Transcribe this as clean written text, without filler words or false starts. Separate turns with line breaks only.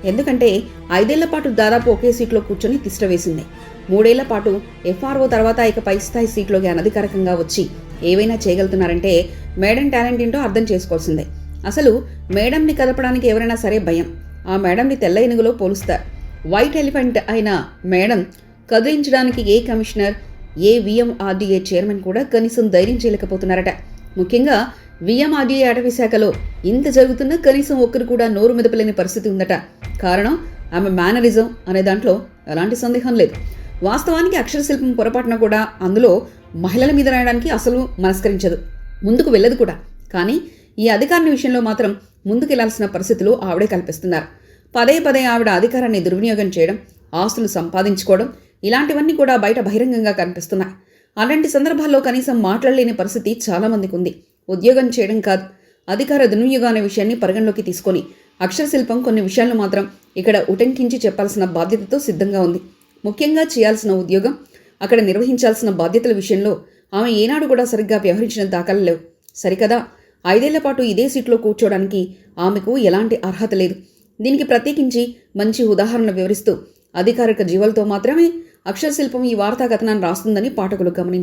ఎందుకంటే 5 ఏళ్ల పాటు దాదాపు ఒకే సీట్లో కూర్చొని తిష్ట వేసింది. 3 ఏళ్ల పాటు ఎఫ్ఆర్ఓ తర్వాత ఇక పై స్థాయి సీట్లోకి అనధికారికంగా వచ్చి ఏవైనా చేయగలుగుతున్నారంటే మేడం టాలెంట్ ఏంటో అర్థం చేసుకోవాల్సిందే. అసలు మేడంని కదపడానికి ఎవరైనా సరే భయం. ఆ మేడంని తెల్ల ఏనుగులో పోలుస్తారు. వైట్ ఎలిఫెంట్ అయిన మేడం కదిలించడానికి ఏ కమిషనర్, ఏ విఎంఆర్డీఏ చైర్మన్ కూడా కనీసం ధైర్యం చేయలేకపోతున్నారట. ముఖ్యంగా విఎంఆర్డీఏ అటవీ శాఖలో ఇంత జరుగుతున్నా కనీసం ఒక్కరు కూడా నోరు మెదపలేని పరిస్థితి ఉందట. కారణం ఆమె మేనరిజం అనే దాంట్లో ఎలాంటి సందేహం లేదు. వాస్తవానికి అక్షరశిల్పం పొరపాటున కూడా అందులో మహిళల మీద రాయడానికి అసలు మనస్కరించదు, ముందుకు వెళ్ళదు కూడా. కానీ ఈ అధికారిని విషయంలో మాత్రం ముందుకెళ్లాల్సిన పరిస్థితులు ఆవిడే కల్పిస్తున్నారు. పదే పదే ఆవిడ అధికారాన్ని దుర్వినియోగం చేయడం, ఆస్తులు సంపాదించుకోవడం ఇలాంటివన్నీ కూడా బయట బహిరంగంగా కనిపిస్తున్నాయి. అలాంటి సందర్భాల్లో కనీసం మాట్లాడలేని పరిస్థితి చాలామందికి ఉంది. ఉద్యోగం చేయడం కాదు, అధికార దుర్వినియోగం అనే విషయాన్ని పరిగణలోకి తీసుకొని అక్షరశిల్పం కొన్ని విషయాలను మాత్రం ఇక్కడ ఉటంకించి చెప్పాల్సిన బాధ్యతతో సిద్ధంగా ఉంది. ముఖ్యంగా చేయాల్సిన ఉద్యోగం, అక్కడ నిర్వహించాల్సిన బాధ్యతల విషయంలో ఆమె ఏనాడు కూడా సరిగ్గా వ్యవహరించిన దాఖలు లేవు. సరికదా 5 ఏళ్ల పాటు ఇదే సీట్లో కూర్చోవడానికి ఆమెకు ఎలాంటి అర్హత లేదు. దీనికి ప్రత్యేకించి మంచి ఉదాహరణ వివరిస్తూ అధికారిక జీవాలతో మాత్రమే అక్షరశిల్పం ఈ వార్తా కథనాన్ని రాస్తుందని పాఠకులు గమనించారు.